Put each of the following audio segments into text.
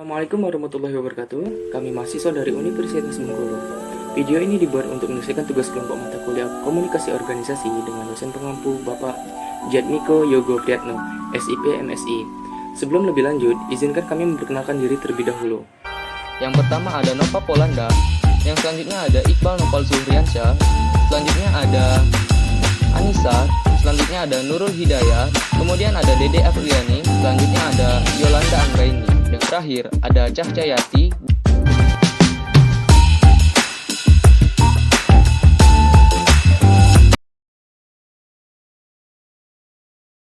Assalamualaikum warahmatullahi wabarakatuh. Kami mahasiswa dari Universitas Bengkulu. Video ini dibuat untuk menyelesaikan tugas kelompok mata kuliah Komunikasi Organisasi dengan dosen pengampu Bapak Jatmiko Yogo Priyatno, SIP MSI. Sebelum lebih lanjut, izinkan kami memperkenalkan diri terlebih dahulu. Yang pertama ada Nova Polanda, yang selanjutnya ada Iqbal Nopal Zuhriansyah, selanjutnya ada Anissa, selanjutnya ada Nurul Hidayat, kemudian ada Dede Apriliani, selanjutnya ada Yolanda Anggraini, dan terakhir ada Cahyati.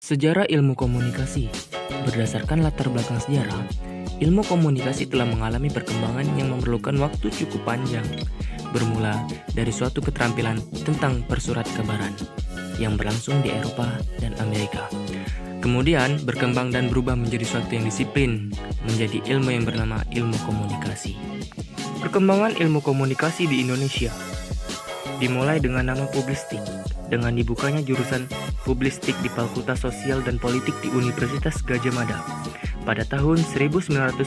Sejarah ilmu komunikasi. Berdasarkan latar belakang sejarah, ilmu komunikasi telah mengalami perkembangan yang memerlukan waktu cukup panjang, bermula dari suatu keterampilan tentang persurat kabaran yang berlangsung di Eropa dan Amerika. Kemudian berkembang dan berubah menjadi suatu yang disiplin, menjadi ilmu yang bernama ilmu komunikasi. Perkembangan ilmu komunikasi di Indonesia dimulai dengan nama publistik, dengan dibukanya jurusan publistik di Fakultas Sosial dan Politik di Universitas Gadjah Mada pada tahun 1950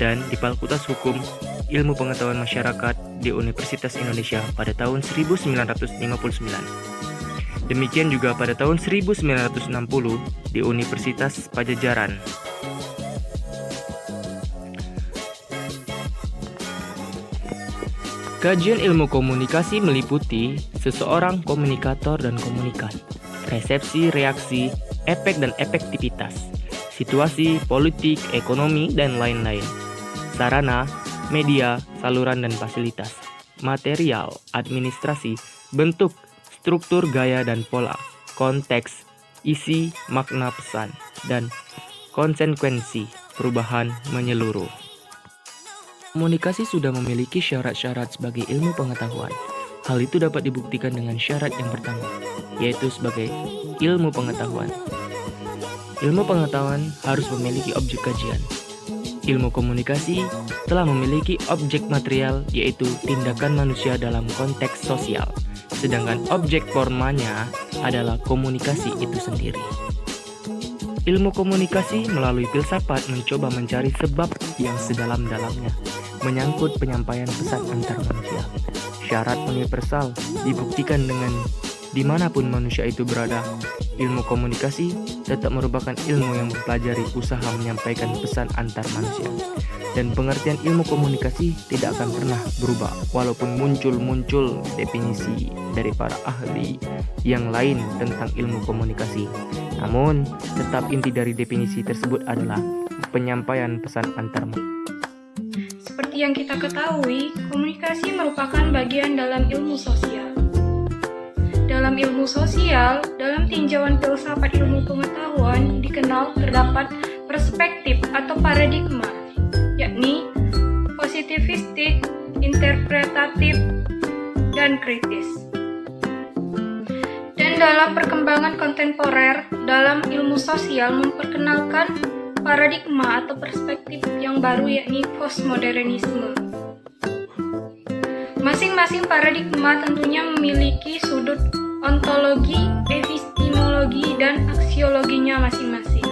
dan di Fakultas Hukum Ilmu Pengetahuan Masyarakat di Universitas Indonesia pada tahun 1959. Demikian juga pada tahun 1960 di Universitas Pajajaran. Kajian ilmu komunikasi meliputi seseorang komunikator dan komunikan, resepsi, reaksi, efek dan efektivitas, situasi, politik, ekonomi, dan lain-lain, sarana, media, saluran dan fasilitas, material, administrasi, bentuk, struktur, gaya dan pola, konteks, isi, makna pesan, dan konsekuensi perubahan menyeluruh. Komunikasi sudah memiliki syarat-syarat sebagai ilmu pengetahuan. Hal itu dapat dibuktikan dengan syarat yang pertama, yaitu sebagai ilmu pengetahuan. Ilmu pengetahuan harus memiliki objek kajian. Ilmu komunikasi telah memiliki objek material, yaitu tindakan manusia dalam konteks sosial, sedangkan objek formanya adalah komunikasi itu sendiri. Ilmu komunikasi melalui filsafat mencoba mencari sebab yang sedalam-dalamnya menyangkut penyampaian pesan antar manusia. Syarat universal dibuktikan dengan dimanapun manusia itu berada. Ilmu komunikasi tetap merupakan ilmu yang mempelajari usaha menyampaikan pesan antar manusia. Dan pengertian ilmu komunikasi tidak akan pernah berubah walaupun muncul definisi dari para ahli yang lain tentang ilmu komunikasi. Namun, tetap inti dari definisi tersebut adalah penyampaian pesan antar manusia. Seperti yang kita ketahui, komunikasi merupakan bagian dalam ilmu sosial. Dalam ilmu sosial, dalam tinjauan filsafat ilmu pengetahuan dikenal terdapat perspektif atau paradigma, yakni positivistik, interpretatif, dan kritis. Dan dalam perkembangan kontemporer, dalam ilmu sosial memperkenalkan paradigma atau perspektif yang baru, yakni postmodernisme. Masing-masing paradigma tentunya memiliki sudut ontologi, epistemologi, dan aksiologinya masing-masing.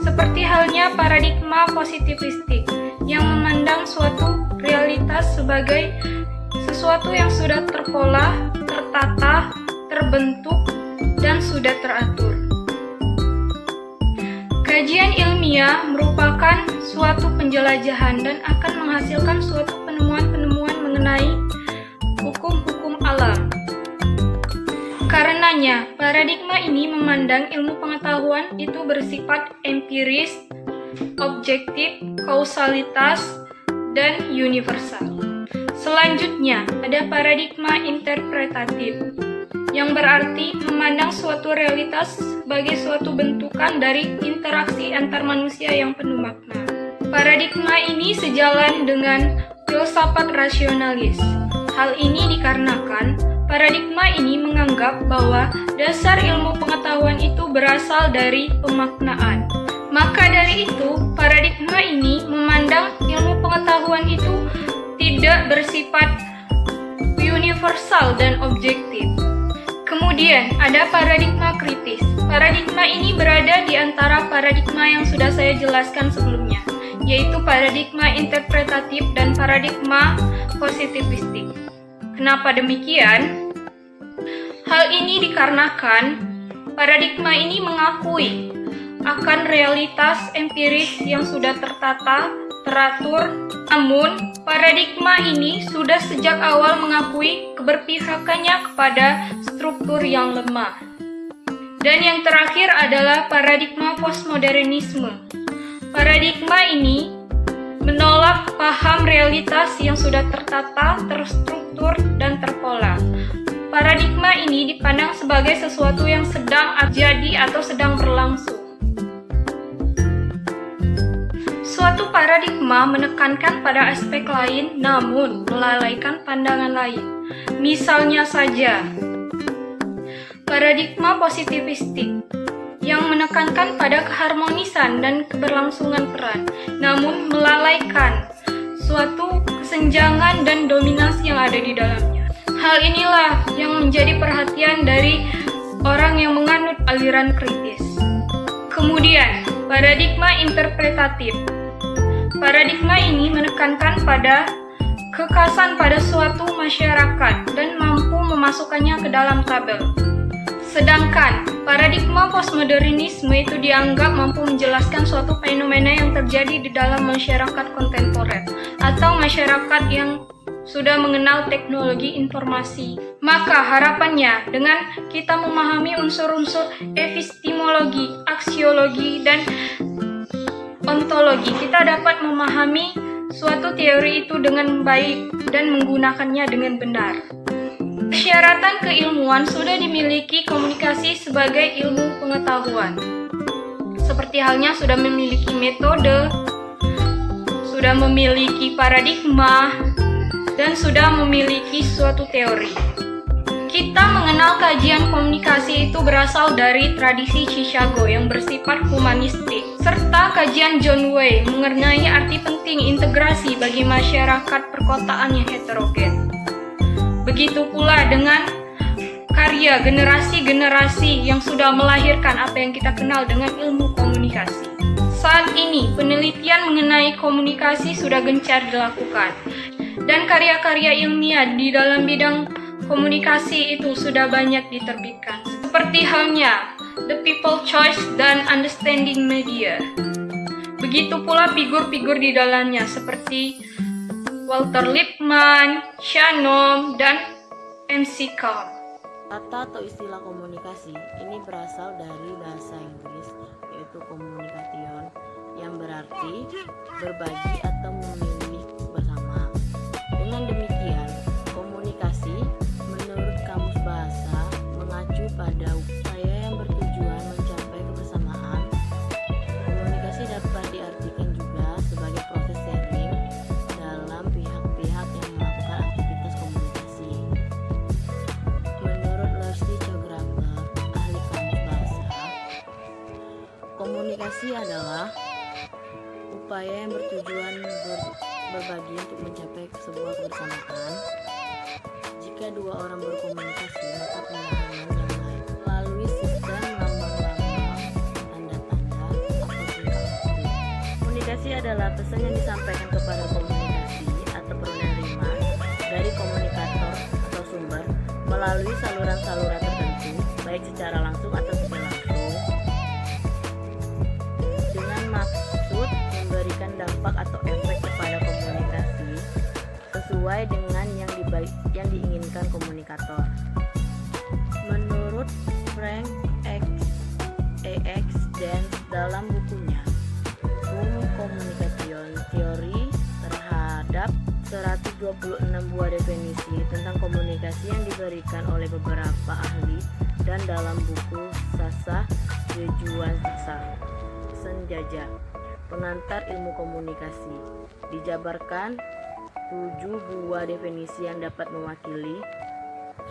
Seperti halnya paradigma positivistik yang memandang suatu realitas sebagai sesuatu yang sudah terpola, tertata, terbentuk, dan sudah teratur. Kajian ilmiah merupakan suatu penjelajahan dan akan menghasilkan suatu penemuan-penemuan mengenai hukum-hukum alam. Karenanya, paradigma ini memandang ilmu pengetahuan itu bersifat empiris, objektif, kausalitas, dan universal. Selanjutnya, ada paradigma interpretatif, yang berarti memandang suatu realitas sebagai suatu bentukan dari interaksi antar manusia yang penuh makna. Paradigma ini sejalan dengan filsafat rasionalis. Hal ini dikarenakan paradigma ini menganggap bahwa dasar ilmu pengetahuan itu berasal dari pemaknaan. Maka dari itu, paradigma ini memandang ilmu pengetahuan itu tidak bersifat universal dan objektif. Kemudian ada paradigma kritis. Paradigma ini berada di antara paradigma yang sudah saya jelaskan sebelumnya, yaitu paradigma interpretatif dan paradigma positivistik. Kenapa demikian? Hal ini dikarenakan paradigma ini mengakui akan realitas empiris yang sudah tertata, teratur, namun paradigma ini sudah sejak awal mengakui keberpihakannya kepada struktur yang lemah. Dan yang terakhir adalah paradigma postmodernisme. Paradigma ini menolak paham realitas yang sudah tertata, terstruktur, dan terpola. Paradigma ini dipandang sebagai sesuatu yang sedang terjadi atau sedang berlangsung. Suatu paradigma menekankan pada aspek lain namun melalaikan pandangan lain. Misalnya saja, paradigma positivistik yang menekankan pada keharmonisan dan keberlangsungan peran, namun melalaikan suatu kesenjangan dan dominasi yang ada di dalamnya. Hal inilah yang menjadi perhatian dari orang yang menganut aliran kritis. Kemudian, paradigma interpretatif. Paradigma ini menekankan pada kekhasan pada suatu masyarakat dan mampu memasukkannya ke dalam tabel. Sedangkan paradigma postmodernisme itu dianggap mampu menjelaskan suatu fenomena yang terjadi di dalam masyarakat kontemporer atau masyarakat yang sudah mengenal teknologi informasi. Maka harapannya dengan kita memahami unsur-unsur epistemologi, aksiologi, dan ontologi, kita dapat memahami suatu teori itu dengan baik dan menggunakannya dengan benar. Persyaratan keilmuan sudah dimiliki komunikasi sebagai ilmu pengetahuan. Seperti halnya sudah memiliki metode, sudah memiliki paradigma, dan sudah memiliki suatu teori. Kita mengenal kajian komunikasi itu berasal dari tradisi Chicago yang bersifat humanistik, serta kajian John Way mengenai arti penting integrasi bagi masyarakat perkotaan yang heterogen. Begitu pula dengan karya generasi-generasi yang sudah melahirkan apa yang kita kenal dengan ilmu komunikasi. Saat ini, penelitian mengenai komunikasi sudah gencar dilakukan, dan karya-karya ilmiah di dalam bidang komunikasi itu sudah banyak diterbitkan, seperti halnya The People Choice dan Understanding Media. Begitu pula figur-figur di dalamnya seperti Walter Lippmann, Shannon, dan MC Carr. Kata atau istilah komunikasi ini berasal dari bahasa Inggris, yaitu communication, yang berarti berbagi atau memilih bersama. Dengan demikian, komunikasi menurut Kamus Bahasa mengacu pada upaya yang bertujuan mencapai kebersamaan. Komunikasi dapat diartikan juga sebagai proses sharing dalam pihak-pihak yang melakukan aktivitas komunikasi. Menurut Leslie Chograber, ahli Kamus Bahasa, komunikasi adalah upaya yang bertujuan berbagi untuk mencapai sebuah kebersamaan. Jika dua orang berkomunikasi, maka pemahaman yang lain melalui sistem lambang-lambang, tanda-tanda, atau tingkah laku. Komunikasi adalah pesan yang disampaikan kepada komunikasi atau penerima dari komunikator atau sumber melalui saluran-saluran tertentu, baik secara langsung atau tidak langsung, dengan maksud memberikan dampak atau efek kepada komunikasi sesuai dengan yang diinginkan komunikator. Menurut Frank X. Dance dalam bukunya Communication Theory terhadap 126 buah definisi tentang komunikasi yang diberikan oleh beberapa ahli dan dalam buku Sasa Jejuan Senjaja Pengantar Ilmu Komunikasi dijabarkan 7 buah definisi yang dapat mewakili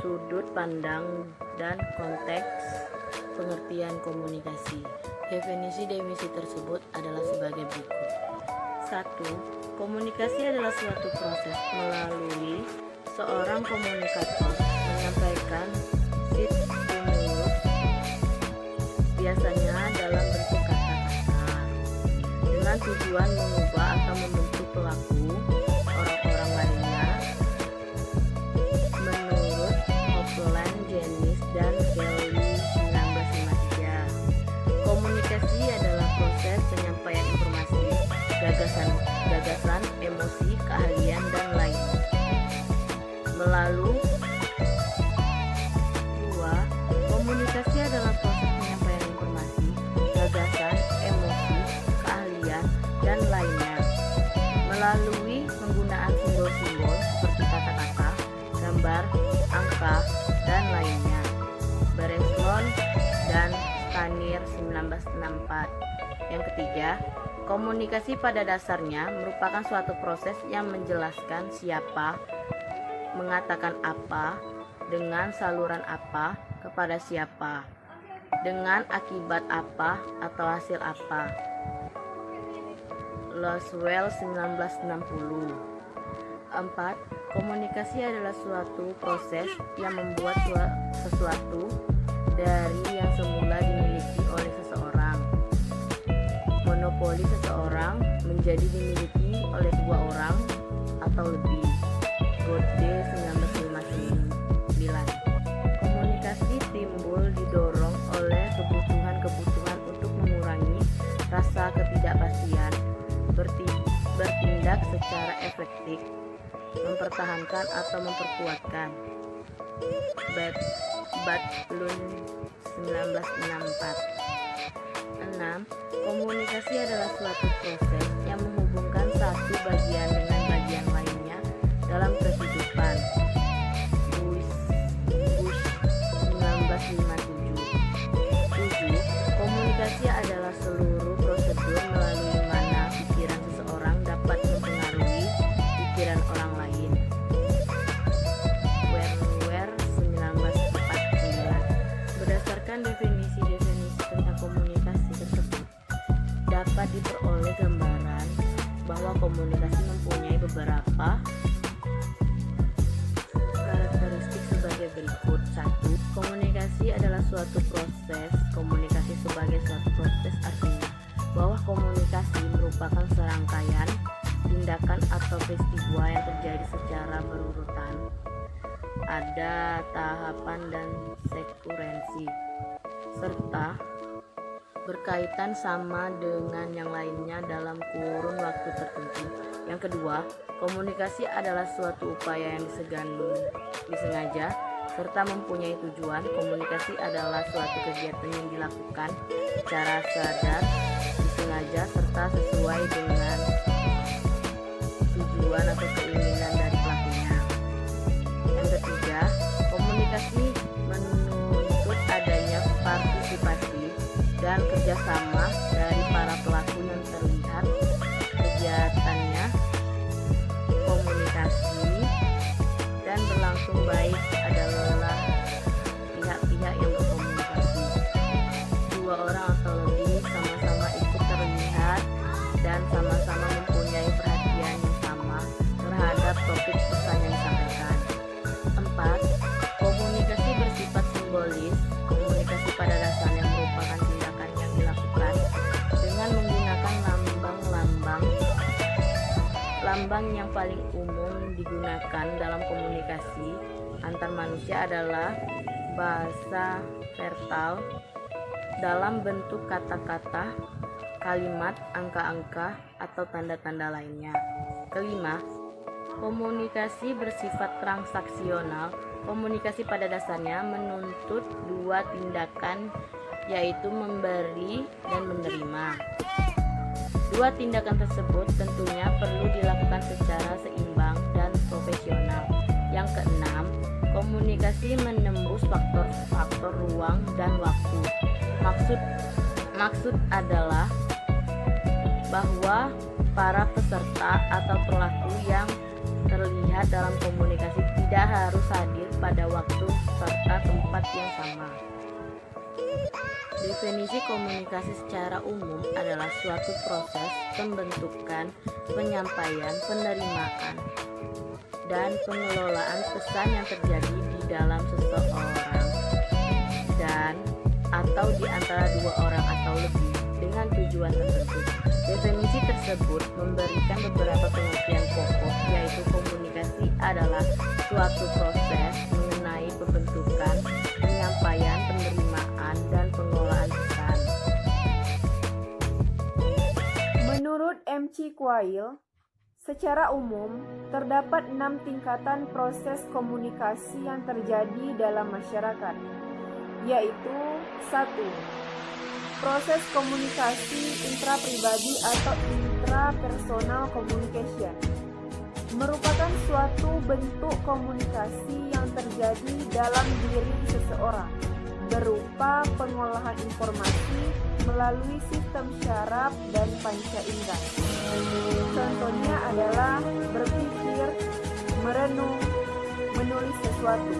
sudut pandang dan konteks pengertian komunikasi. Definisi-definisi tersebut adalah sebagai berikut. 1. Komunikasi adalah suatu proses melalui seorang komunikator menyampaikan stimulus, biasanya dalam bentuk kata-kata, dengan tujuan mengubah Munir 1964. Yang ketiga, komunikasi pada dasarnya merupakan suatu proses yang menjelaskan siapa, mengatakan apa, dengan saluran apa, kepada siapa, dengan akibat apa atau hasil apa. Loswell 1960. 4. Komunikasi adalah suatu proses yang membuat sesuatu dari yang semula dimiliki oleh seseorang. Monopoli seseorang menjadi dimiliki oleh 2 orang atau lebih. Godde 1959. Komunikasi timbul didorong oleh kebutuhan untuk mengurangi rasa ketidakpastian, bertindak secara efektif, mempertahankan atau memperkuatkan. Batlun 1964. 6. Komunikasi adalah suatu proses yang menghubungkan satu bagian dengan bagian lainnya dalam kehidupan. Bush 1957. 7. Komunikasi adalah seluruh prosedur melalui mana pikiran seseorang dapat mempengaruhi pikiran orang lain. Werwer 1949. Berdasarkan definisi tentang komunikasi tersebut, dapat diperoleh gambaran bahwa komunikasi mempunyai beberapa karakteristik sebagai berikut. 1. Komunikasi adalah suatu proses. Komunikasi sebagai suatu proses artinya bahwa komunikasi merupakan serangkaian tindakan atau peristiwa yang terjadi secara berurutan. Ada tahapan dan sekuensi, serta berkaitan sama dengan yang lainnya dalam kurun waktu tertentu. Yang kedua, komunikasi adalah suatu upaya yang disengaja serta mempunyai tujuan. Komunikasi adalah suatu kegiatan yang dilakukan secara sadar, disengaja, serta sesuai dengan tujuan atau keinginan dari pelakunya. Yang ketiga, komunikasi menuntut adanya partisipasi dan kerjasama dari para pelaku yang terlihat kegiatannya komunikasi dan berlangsung baik adalah pihak-pihak yang berkomunikasi. 2 orang atau lebih sama-sama ikut terlihat dan sama-sama mempunyai perhatian yang sama terhadap topik pesan yang disampaikan. 4. Komunikasi bersifat simbolis. Komunikasi pada dasarnya merupakan tindakan yang dilakukan dengan menggunakan lambang yang paling umum digunakan dalam komunikasi antar manusia adalah bahasa verbal dalam bentuk kata-kata, kalimat, angka-angka, atau tanda-tanda lainnya. Kelima, komunikasi bersifat transaksional. Komunikasi pada dasarnya menuntut 2 tindakan, yaitu memberi dan menerima. 2 tindakan tersebut tentunya perlu dilakukan secara seimbang dan profesional. Yang keenam, komunikasi menembus faktor ruang dan waktu. Maksud adalah bahwa para peserta atau pelaku yang terlihat dalam komunikasi tidak harus hadir pada waktu serta tempat yang sama. Definisi komunikasi secara umum adalah suatu proses pembentukan, penyampaian, penerimaan, dan pengelolaan pesan yang terjadi di dalam seseorang dan atau di antara 2 orang atau lebih dengan tujuan tertentu. Definisi tersebut memberikan beberapa pengertian pokok, yaitu komunikasi adalah suatu proses mengenai pembentukan, penyampaian, penerimaan, dan pengelolaan pesan. Menurut M.C. Quayle, secara umum terdapat 6 tingkatan proses komunikasi yang terjadi dalam masyarakat, yaitu 1. Proses komunikasi intrapribadi atau intrapersonal communication merupakan suatu bentuk komunikasi yang terjadi dalam diri seseorang berupa pengolahan informasi melalui sistem syaraf dan panca indera. Contohnya adalah berpikir, merenung, menulis sesuatu.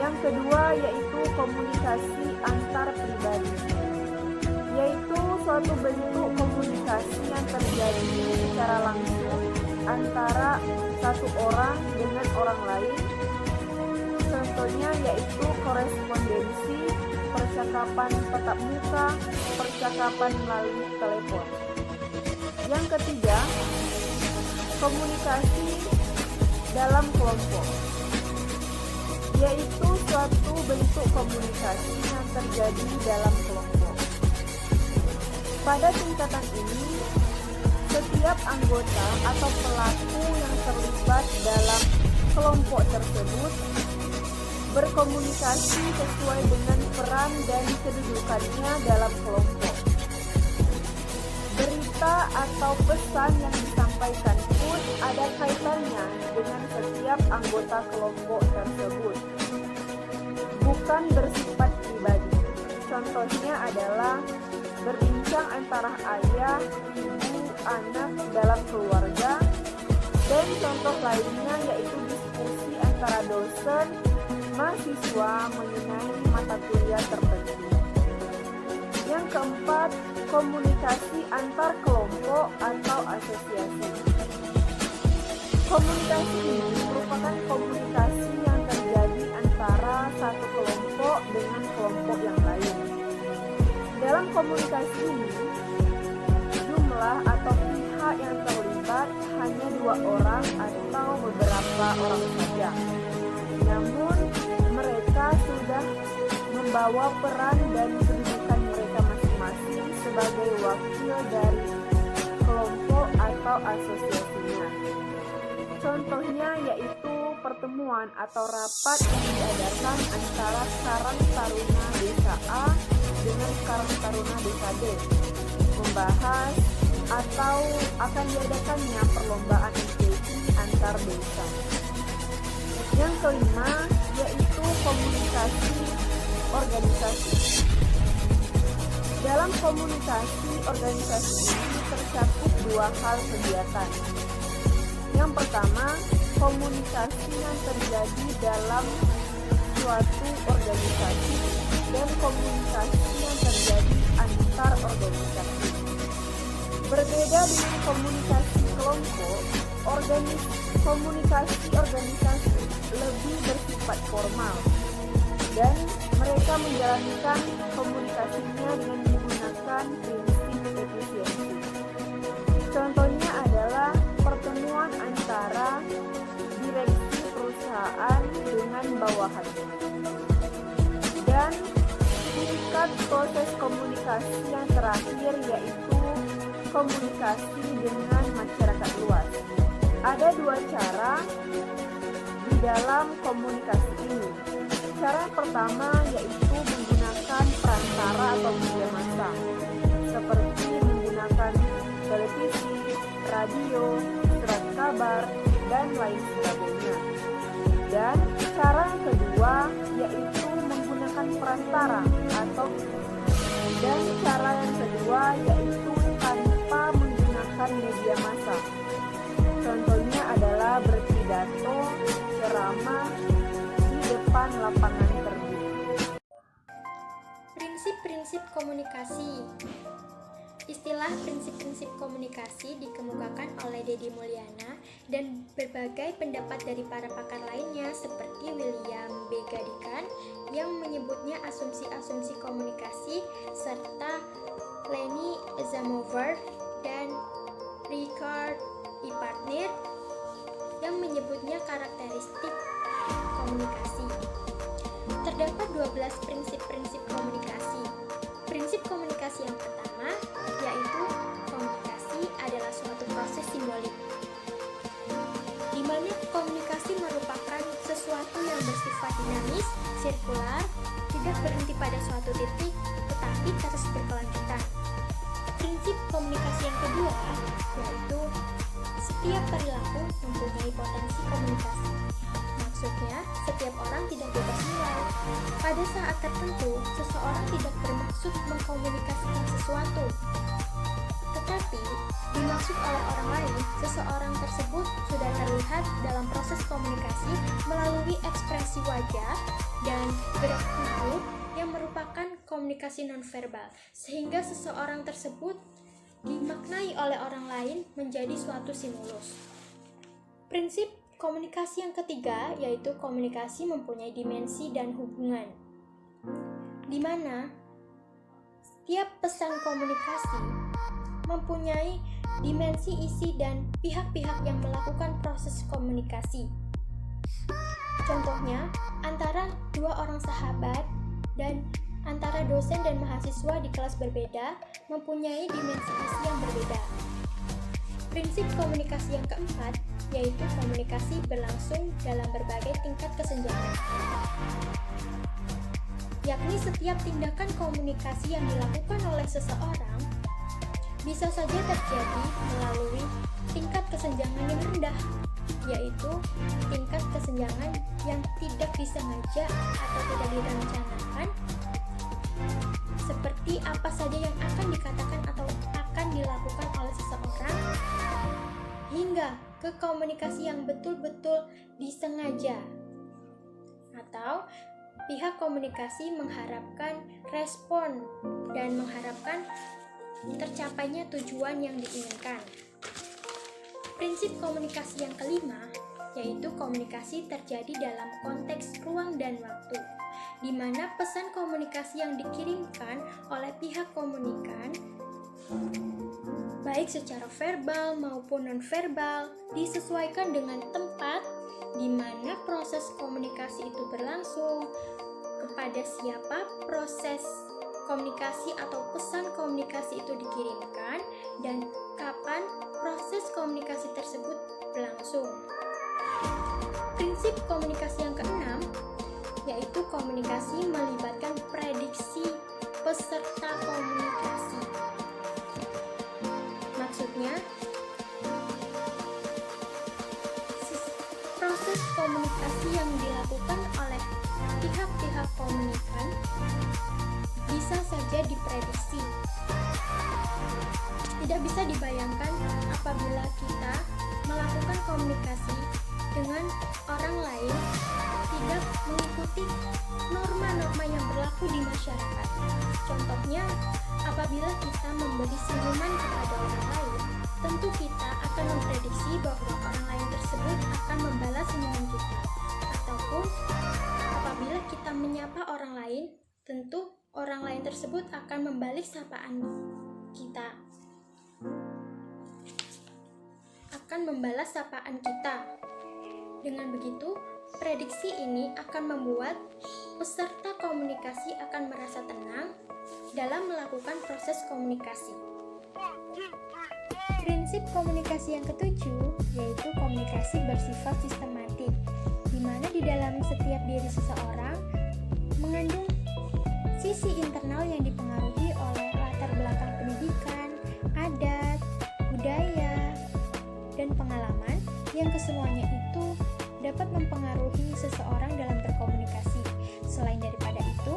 Yang kedua yaitu komunikasi antar pribadi, yaitu suatu bentuk komunikasi yang terjadi secara langsung antara satu orang dengan orang lain. Contohnya yaitu korespondensi, percakapan tatap muka, percakapan melalui telepon. Yang ketiga, komunikasi dalam kelompok, yaitu suatu bentuk komunikasi yang terjadi dalam kelompok. Pada tingkatan ini, setiap anggota atau pelaku yang terlibat dalam kelompok tersebut berkomunikasi sesuai dengan peran dan kedudukannya dalam kelompok. Berita atau pesan yang disampaikan pun ada kaitannya dengan setiap anggota kelompok tersebut, bukan bersifat pribadi. Contohnya adalah berbincang antara ayah, ibu, anak dalam keluarga, dan contoh lainnya yaitu diskusi antara dosen, mahasiswa mengenai mata kuliah tertentu. Yang keempat, komunikasi antar kelompok atau asosiasi. Komunikasi ini merupakan komunikasi yang terjadi antara satu kelompok dengan kelompok yang lain. Dalam komunikasi ini, jumlah atau pihak yang terlibat hanya 2 orang atau beberapa orang saja. Namun, mereka sudah membawa peran dan kedudukan mereka masing-masing sebagai wakil dari kelompok atau asosiasinya. Contohnya yaitu pertemuan atau rapat yang diadakan antara Karang Taruna Desa A dengan Karang Taruna Desa B, membahas atau akan diadakannya perlombaan MTQ antar desa. Yang kelima yaitu komunikasi organisasi. Dalam komunikasi organisasi ini tercakup 2 hal kegiatan. Yang pertama, komunikasi yang terjadi dalam suatu organisasi dan komunikasi yang terjadi antar organisasi. Berbeda dengan komunikasi kelompok, komunikasi organisasi lebih bersifat formal dan mereka menjalankan komunikasinya dengan menggunakan prinsip efisiensi. Contohnya adalah pertemuan antara direksi perusahaan dengan bawahannya. Dan tingkat proses komunikasi yang terakhir yaitu komunikasi dengan masyarakat luas. Ada 2 cara di dalam komunikasi ini. Cara pertama yaitu menggunakan perantara atau media massa, seperti menggunakan televisi, radio, surat kabar, dan lain sebagainya. Dan cara yang kedua yaitu menggunakan perantara yaitu tanpa menggunakan media massa. Contohnya adalah berpidato, ceramah di depan lapangan terbit. Prinsip-prinsip komunikasi. Istilah prinsip-prinsip komunikasi dikemukakan oleh Deddy Mulyana dan berbagai pendapat dari para pakar lainnya seperti William B. Gadikan yang menyebutnya asumsi-asumsi komunikasi serta Leni Zamover dan Richard E. Partner yang menyebutnya karakteristik komunikasi. Terdapat 12 prinsip-prinsip komunikasi. Prinsip komunikasi yang pertama yaitu komunikasi adalah suatu proses simbolik, di mana komunikasi merupakan sesuatu yang bersifat dinamis, sirkular, tidak berhenti pada suatu titik, tetapi terus berkelanjutan. Prinsip komunikasi yang kedua yaitu setiap perilaku mempunyai potensi komunikasi. Maksudnya, setiap orang tidak bebas nilai. Pada saat tertentu, seseorang tidak bermaksud mengkomunikasikan sesuatu. Tetapi, dimaksud oleh orang lain, seseorang tersebut sudah terlihat dalam proses komunikasi melalui ekspresi wajah dan gerak tubuh yang merupakan komunikasi nonverbal, sehingga seseorang tersebut dimaknai oleh orang lain menjadi suatu stimulus. Prinsip komunikasi yang ketiga yaitu komunikasi mempunyai dimensi dan hubungan, di mana setiap pesan komunikasi mempunyai dimensi isi dan pihak-pihak yang melakukan proses komunikasi. Contohnya, antara dua orang sahabat dan antara dosen dan mahasiswa di kelas berbeda mempunyai dimensi isi yang berbeda. Prinsip komunikasi yang keempat yaitu komunikasi berlangsung dalam berbagai tingkat kesenjangan, yakni setiap tindakan komunikasi yang dilakukan oleh seseorang bisa saja terjadi melalui tingkat kesenjangan yang rendah, yaitu tingkat kesenjangan yang tidak disengaja atau tidak direncanakan, seperti apa saja yang akan dikatakan atau akan dilakukan oleh seseorang, hingga ke komunikasi yang betul-betul disengaja, atau pihak komunikasi mengharapkan respon dan mengharapkan tercapainya tujuan yang diinginkan. Prinsip komunikasi yang kelima yaitu komunikasi terjadi dalam konteks ruang dan waktu, di mana pesan komunikasi yang dikirimkan oleh pihak komunikan baik secara verbal maupun nonverbal disesuaikan dengan tempat di mana proses komunikasi itu berlangsung, kepada siapa proses komunikasi atau pesan komunikasi itu dikirimkan, dan kapan proses komunikasi tersebut berlangsung. Prinsip komunikasi yang keenam yaitu komunikasi melibatkan prediksi peserta komunikasi. Maksudnya, proses komunikasi yang dilakukan oleh pihak-pihak komunikan bisa saja diprediksi. Tidak bisa dibayangkan apabila kita melakukan komunikasi dengan orang lain tidak mengikuti norma-norma yang berlaku di masyarakat. Contohnya, apabila kita memberi senyuman kepada orang lain, tentu kita akan memprediksi bahwa orang lain tersebut akan membalas senyuman kita. Ataupun apabila kita menyapa orang lain, tentu orang lain tersebut akan membalik sapaan kita. Akan membalas sapaan kita. Dengan begitu, prediksi ini akan membuat peserta komunikasi akan merasa tenang dalam melakukan proses komunikasi. Prinsip komunikasi yang ketujuh yaitu komunikasi bersifat sistematik, di mana di dalam setiap diri seseorang mengandung sisi internal yang dipengaruhi oleh latar belakang pendidikan, adat, budaya, dan pengalaman yang kesemuanya itu dapat mempengaruhi seseorang dalam berkomunikasi. Selain daripada itu,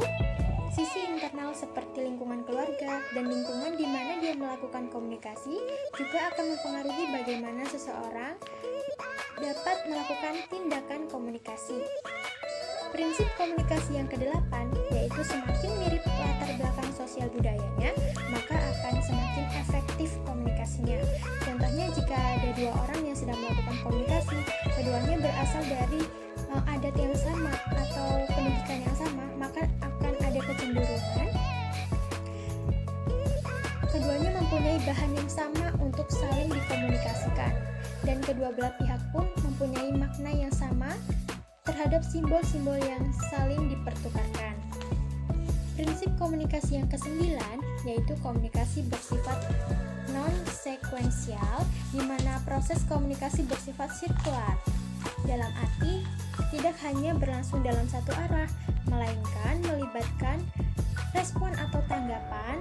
sisi internal seperti lingkungan keluarga dan lingkungan di mana dia melakukan komunikasi juga akan mempengaruhi bagaimana seseorang dapat melakukan tindakan komunikasi. Prinsip komunikasi yang kedelapan yaitu semakin mirip latar belakang sosial budayanya, maka akan semakin efektif komunikasinya. Contohnya, jika ada dua orang yang sedang melakukan komunikasi, keduanya berasal dari adat yang sama atau pendidikan yang sama, maka akan ada kecenderungan keduanya mempunyai bahan yang sama untuk saling dikomunikasikan, dan kedua belah pihak pun mempunyai makna yang sama terhadap simbol-simbol yang saling dipertukarkan. Prinsip komunikasi yang kesembilan yaitu komunikasi bersifat non-sekuensial, di mana proses komunikasi bersifat sirkular, dalam arti tidak hanya berlangsung dalam satu arah, melainkan melibatkan respon atau tanggapan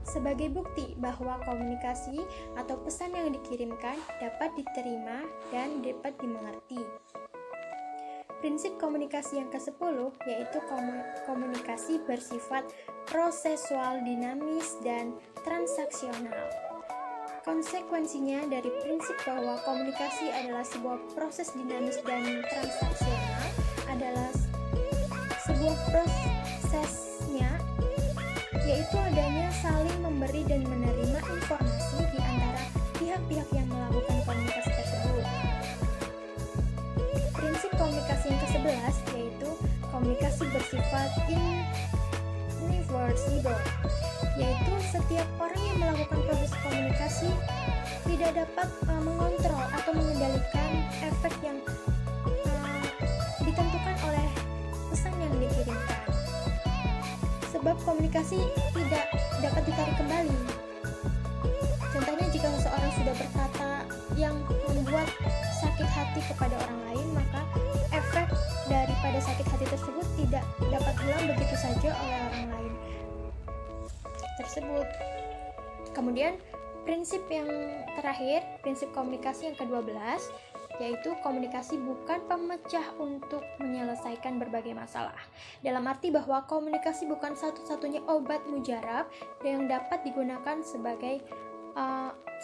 sebagai bukti bahwa komunikasi atau pesan yang dikirimkan dapat diterima dan dapat dimengerti. prinsip komunikasi yang ke-10 yaitu komunikasi bersifat prosesual, dinamis, dan transaksional. Konsekuensinya dari prinsip bahwa komunikasi adalah sebuah proses dinamis dan transaksional adalah sebuah prosesnya yaitu adanya saling memberi dan menerima informasi di antara pihak-pihak yang melakukan komunikasi tersebut. Prinsip komunikasi yang ke-11 yaitu komunikasi bersifat irreversible, yaitu setiap orang yang melakukan proses komunikasi tidak dapat mengontrol atau mengendalikan efek yang ditentukan oleh pesan yang dikirimkan. Sebab komunikasi tidak dapat ditarik kembali. Contohnya jika seseorang sudah berkata yang membuat sakit hati kepada orang lain, maka efek daripada sakit hati tersebut tidak dapat hilang begitu saja oleh orang lain tersebut. Kemudian prinsip yang terakhir, prinsip komunikasi yang ke-12 yaitu komunikasi bukan pemecah untuk menyelesaikan berbagai masalah. Dalam arti bahwa komunikasi bukan satu-satunya obat mujarab yang dapat digunakan sebagai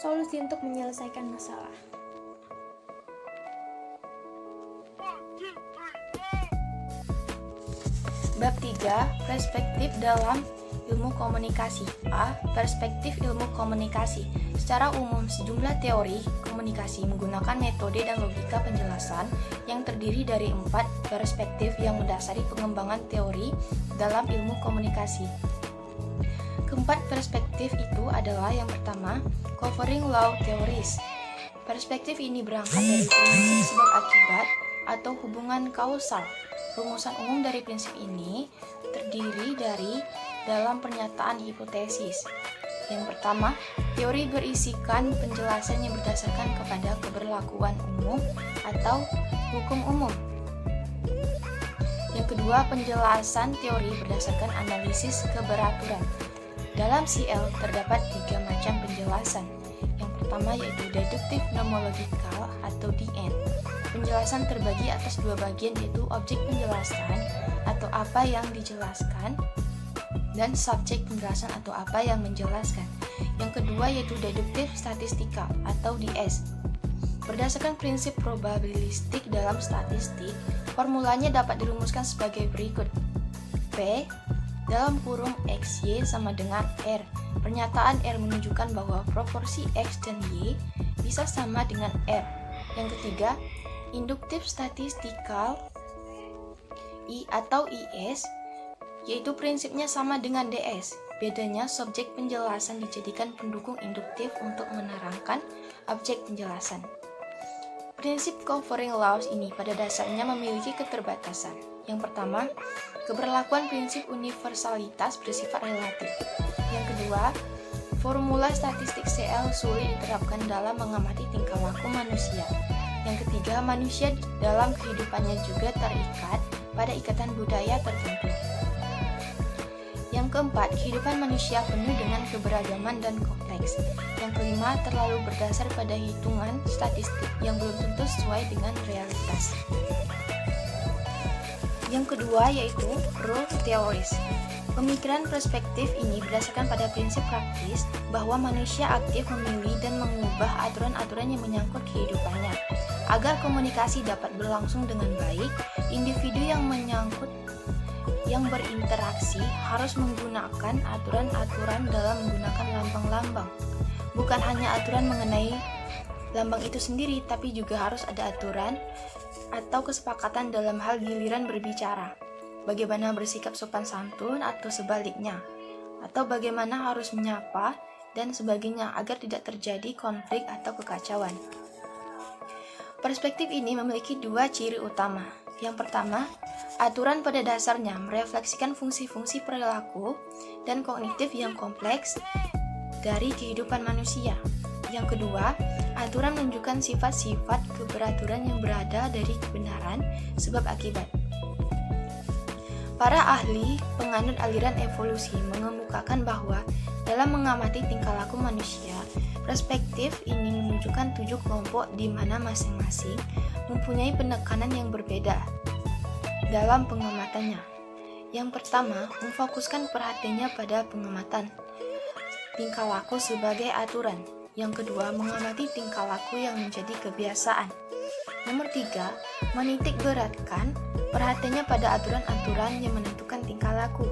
solusi untuk menyelesaikan masalah. Bab 3. Perspektif dalam ilmu komunikasi. A. Perspektif ilmu komunikasi. Secara umum, sejumlah teori komunikasi menggunakan metode dan logika penjelasan yang terdiri dari 4 perspektif yang mendasari pengembangan teori dalam ilmu komunikasi. Keempat perspektif itu adalah yang pertama, covering law theories. Perspektif ini berangkat dari prinsip sebab akibat atau hubungan kausal. Rumusan umum dari prinsip ini terdiri dari dalam pernyataan hipotesis. Yang pertama, teori berisikan penjelasan yang berdasarkan kepada keberlakuan umum atau hukum umum. Yang kedua, penjelasan teori berdasarkan analisis keberaturan. Dalam CL terdapat 3 macam penjelasan. Yang pertama yaitu deduktif nomologikal atau DN. Penjelasan terbagi atas 2 bagian yaitu objek penjelasan atau apa yang dijelaskan dan subjek penjelasan atau apa yang menjelaskan. Yang kedua yaitu deduktif statistikal atau DS. Berdasarkan prinsip probabilistik dalam statistik, formulanya dapat dirumuskan sebagai berikut. P dalam kurung XY sama dengan R. Pernyataan R menunjukkan bahwa proporsi X dan Y bisa sama dengan R. Yang ketiga, induktif statistikal I atau IS, yaitu prinsipnya sama dengan DS. Bedanya subjek penjelasan dijadikan pendukung induktif untuk menerangkan objek penjelasan. Prinsip covering laws ini pada dasarnya memiliki keterbatasan. Yang pertama, keberlakuan prinsip universalitas bersifat relatif. Yang kedua, formula statistik CL sulit diterapkan dalam mengamati tingkah laku manusia. Yang ketiga, manusia dalam kehidupannya juga terikat pada ikatan budaya tertentu. Yang keempat, kehidupan manusia penuh dengan keberagaman dan kompleks. Yang kelima, terlalu berdasar pada hitungan statistik yang belum tentu sesuai dengan realitas. Yang kedua yaitu rule theories. Pemikiran perspektif ini berdasarkan pada prinsip praktis bahwa manusia aktif memilih dan mengubah aturan-aturan yang menyangkut kehidupannya. Agar komunikasi dapat berlangsung dengan baik, individu yang berinteraksi harus menggunakan aturan-aturan dalam menggunakan lambang-lambang. Bukan hanya aturan mengenai lambang itu sendiri, tapi juga harus ada aturan atau kesepakatan dalam hal giliran berbicara. Bagaimana bersikap sopan santun atau sebaliknya, atau bagaimana harus menyapa dan sebagainya agar tidak terjadi konflik atau kekacauan. Perspektif ini memiliki 2 ciri utama. Yang pertama, aturan pada dasarnya merefleksikan fungsi-fungsi perilaku dan kognitif yang kompleks dari kehidupan manusia. Yang kedua, aturan menunjukkan sifat-sifat keberaturan yang berada dari kebenaran sebab akibat. Para ahli penganut aliran evolusi mengemukakan bahwa dalam mengamati tingkah laku manusia, perspektif ini menunjukkan 7 kelompok di mana masing-masing mempunyai penekanan yang berbeda. dalam pengamatannya. Yang pertama, memfokuskan perhatiannya pada pengamatan tingkah laku sebagai aturan. Yang kedua, mengamati tingkah laku yang menjadi kebiasaan. Nomor 3, menitik beratkan perhatiannya pada aturan-aturan yang menentukan tingkah laku.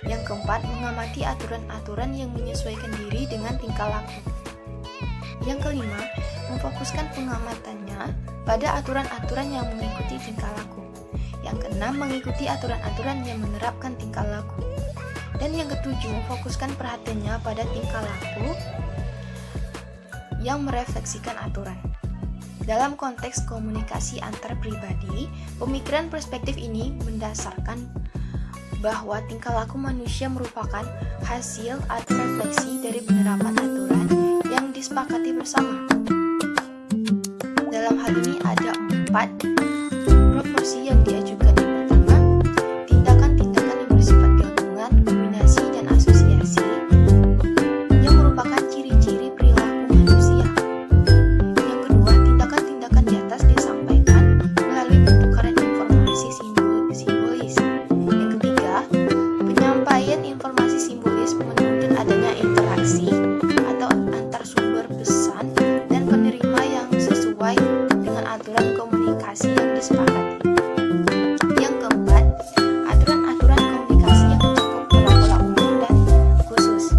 Yang keempat, mengamati aturan-aturan yang menyesuaikan diri dengan tingkah laku. Yang kelima, memfokuskan pengamatannya pada aturan-aturan yang mengikuti tingkah laku. Yang keenam, mengikuti aturan-aturan yang menerapkan tingkah laku. Dan yang ketujuh, memfokuskan perhatiannya pada tingkah laku yang merefleksikan aturan. Dalam konteks komunikasi antar pribadi, pemikiran perspektif ini mendasarkan bahwa tingkah laku manusia merupakan hasil atau refleksi dari penerapan aturan yang disepakati bersama. Dalam hal ini ada 4 proporsi yang diajukan. Yang pertama, tindakan-tindakan yang bersifat gabungan, kombinasi, dan asosiasi yang merupakan ciri-ciri perilaku manusia. Yang kedua, tindakan-tindakan di atas disampaikan melalui pertukaran informasi simbolis. Yang ketiga, penyampaian informasi simbolis menuntut adanya interaksi atau antar sumber pesan dan penerima yang sesuai dengan aturan komunikasi yang disepakati. Yang keempat, aturan-aturan komunikasi yang mencakup pola-pola umum dan khusus.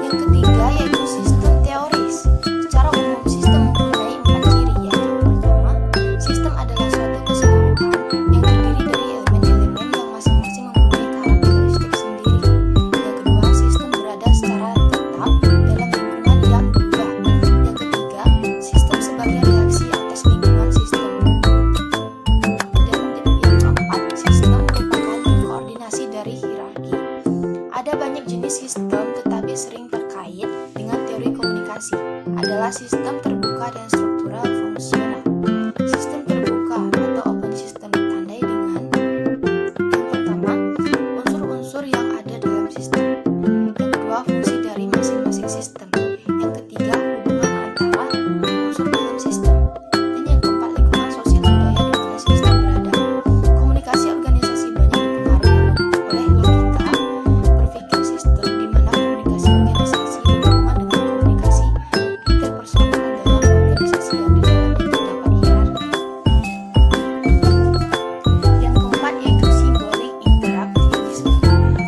Yang ketiga yaitu sistem teoris. Secara umum, sistem mempunyai 4 ciri, yaitu pertama, sistem adalah suatu keseluruhan yang terdiri dari elemen-elemen yang masing-masing mempunyai karakteristik sendiri. Yang kedua, sistem berada secara tetap dalam lingkungan yang berubah. Yang ketiga, sistem sebagai reaksi atas lingkungan sistem. Dan yang keempat, sistem merupakan koordinasi dari hierarki. Ada banyak jenis sistem, tetapi sering terkait dengan teori komunikasi adalah sistem terbuka dan struktural fungsional. Sistem terbuka atau open system ditandai dengan yang pertama, unsur-unsur yang ada dalam sistem. Yang kedua, fungsi dari masing-masing sistem. Yang ketiga, hubungan antara unsur dalam sistem. Dan yang keempat, lingkungan sosial budaya di mana sistem berada. Komunikasi organisasi banyak dipengaruhi oleh logika berpikir sistem, di mana komunikasi organisasi berhubungan dengan komunikasi interpersonal dalam organisasi yang di dalamnya terdapat hierarki. Yang keempat yaitu simbolik interaktivisme.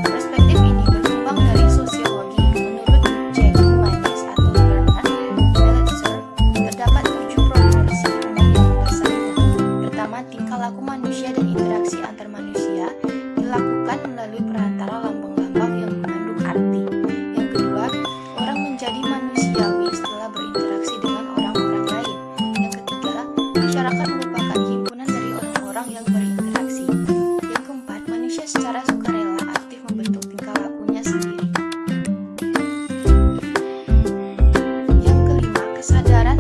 Perspektif ini berkembang dari sosiologi. Menurut Jack Humanis atau Bernard Belitzer, terdapat 7 proporsi umum yang mendasarinya. Pertama, tingkah laku manusia dan interaksi antar manusia dilakukan melalui perantara lambang-lambang yang mengandung arti. Yang kedua, orang menjadi manusiawi setelah berinteraksi dengan orang-orang lain. Yang ketiga, masyarakat merupakan himpunan dari orang-orang yang berinteraksi. Yang keempat, manusia secara sukarela aktif membentuk tingkah lakunya sendiri. Yang kelima, kesadaran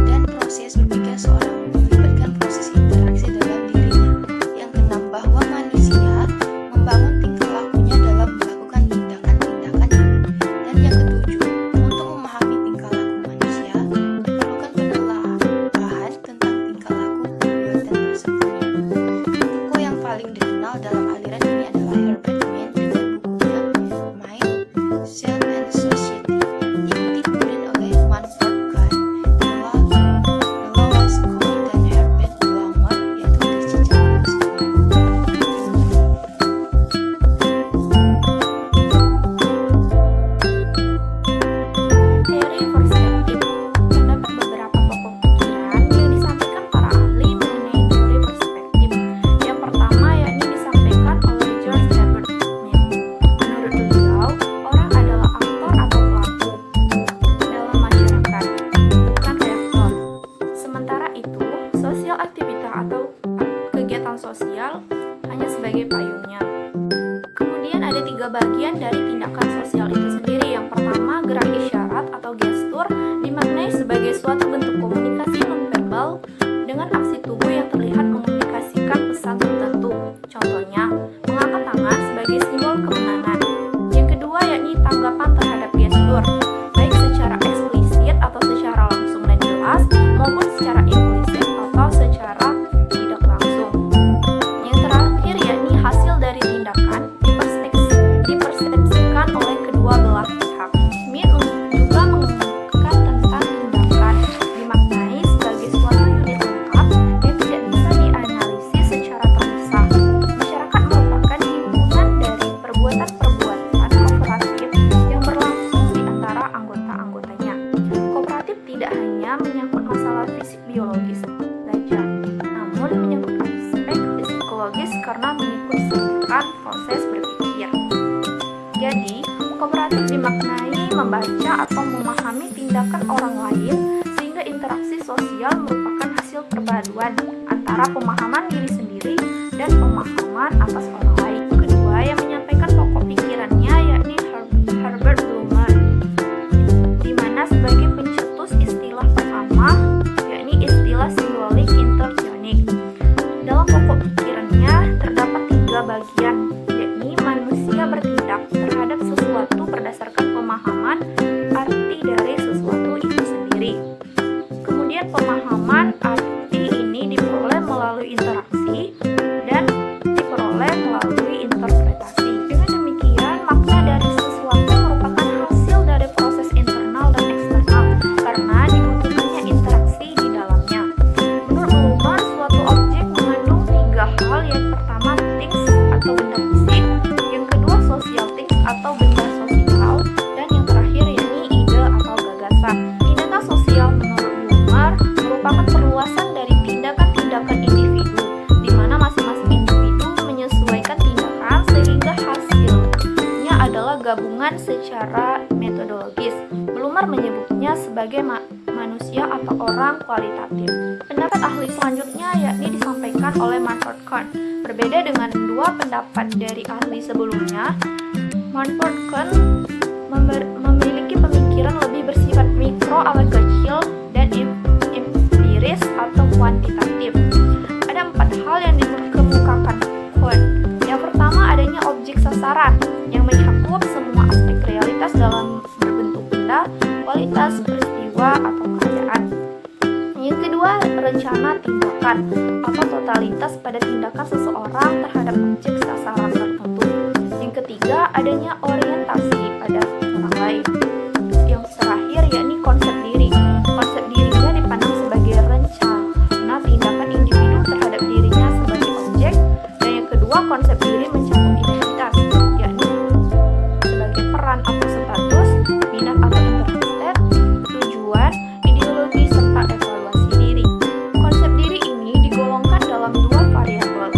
dan proses berpikir seorang melibatkan proses interaksi dalam dirinya. Yang keenam, bahwa manusia membangun tingkah lakunya dalam melakukan tindakan-tindakannya. Dan yang ketujuh, untuk memahami tingkah laku manusia, diperlukan penelaahan tentang tingkah laku perbuatan tersembunyi. Tokoh yang paling dikenal dalam aliran ini adalah Herbert Mead dengan bukunya Mind, Self and Society. Diikuti kemudian oleh Manfred Kahn, Lois Cole, dan Herbert Blumer, yaitu The Chicago School. Teori perspektif. Terdapat beberapa pokok pikiran yang disampaikan para ahli mengenai teori perspektif. Yang pertama yakni disampaikan oleh George Herbert Mead. Menurut beliau, orang adalah aktor atau pelaku dalam masyarakat, bukan reaktor. Sementara itu, sosial aktivitas atau kegiatan sosial hanya sebagai payungnya. Kemudian ada 3 bagian dari tindakan sosial itu sendiri. Yang pertama, gerak isyarat atau gestur dimaknai sebagai suatu bentuk komunikasi nonverbal dengan aksi tubuh yang terlihat mengomunikasikan pesan tertentu. Contohnya, mengangkat tangan sebagai simbol kemenangan. Yang kedua yakni tanggapan terhadap gestur, baik secara eksplisit atau secara langsung dan jelas, maupun secara implisit atau secara tidak langsung. melakukan proses berpikir. Jadi, kooperatif dimaknai membaca atau memahami tindakan orang lain sehingga interaksi sosial merupakan hasil perpaduan antara pemahaman diri sendiri dan pemahaman atas orang lain. Kedua yang menyampaikan pokok pikirannya yakni Herbert Blumer, di mana sebagai pencetus istilah pertama yakni istilah simbolik interionik. Dalam pokok pikirannya terdapat 3 bagian, yakni manusia bertindak terhadap sesuatu berdasarkan pemahaman arti dari sesuatu itu sendiri. Kemudian pemahaman arti ini diperoleh melalui interaksi dan diperoleh melalui interpretasi. Dengan demikian, makna dari sesuatu merupakan hasil dari proses internal dan eksternal karena dibutuhkannya interaksi di dalamnya. Menurut Blumer, suatu objek mengandung 3 hal. Yang pertama, things atau benda fisik, yang kedua social things atau benda sosial, dan yang terakhir yakni ide atau gagasan. Tindakan sosial menurut Blumer merupakan perluasan dari tindakan-tindakan individu, di mana masing-masing individu menyesuaikan tindakan sehingga hasilnya adalah gabungan secara metodologis. Blumer menyebutnya sebagai manusia atau orang kualitatif. Pendapat ahli selanjutnya yakni disampaikan oleh Manfred Kahn. Berbeda dengan 2 pendapat dari ahli sebelumnya, Manfred Kahn memiliki pemikiran lebih bersifat mikro atau kecil dan empiris atau kuantitatif. Ada 4 hal yang dikemukakan Kahn. Yang pertama, adanya objek sasaran yang mencakup semua aspek realitas dalam berbentuk benda, kualitas, peristiwa, atau keadaan. Yang kedua, rencana tindakan atau totalitas pada tindakan seseorang terhadap objek sasaran tertentu. Yang ketiga, adanya orientasi pada orang lain. Yang terakhir yakni konsep diri. Konsep dirinya dipandang sebagai rencana tindakan individu terhadap dirinya sebagai objek. Dan yang kedua, konsep diri mencakup identitas, yakni sebagai peran atau status, minat atau interest, tujuan, ideologi, serta evaluasi diri. Konsep diri ini digolongkan dalam 2 variabel.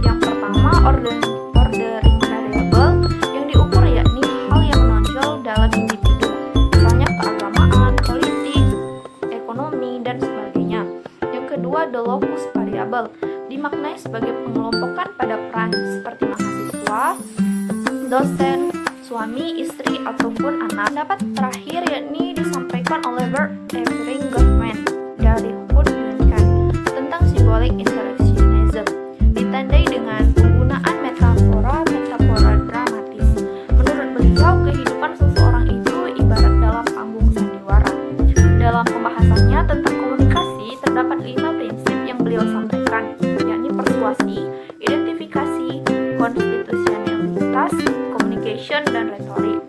Yang pertama, ordering variable yang diukur yakni hal yang menonjol dalam individu, misalnya keagamaan, politik, ekonomi, dan sebagainya. Yang kedua, the locus variable dimaknai sebagai pengelompokan pada peran seperti mahasiswa, dosen, suami, istri, ataupun anak. Pendapat terakhir yakni disampaikan oleh Bert Evering Goffman dari Hood Duncan tentang symbolic interactionism, ditandai dengan penggunaan metafora dramatis. Menurut beliau, kehidupan seseorang itu ibarat dalam panggung sandiwara. Dalam pembahasannya tentang komunikasi, terdapat 5 prinsip yang beliau sampaikan, yakni persuasi, identifikasi, konstitusionalitas, communication, dan retorik.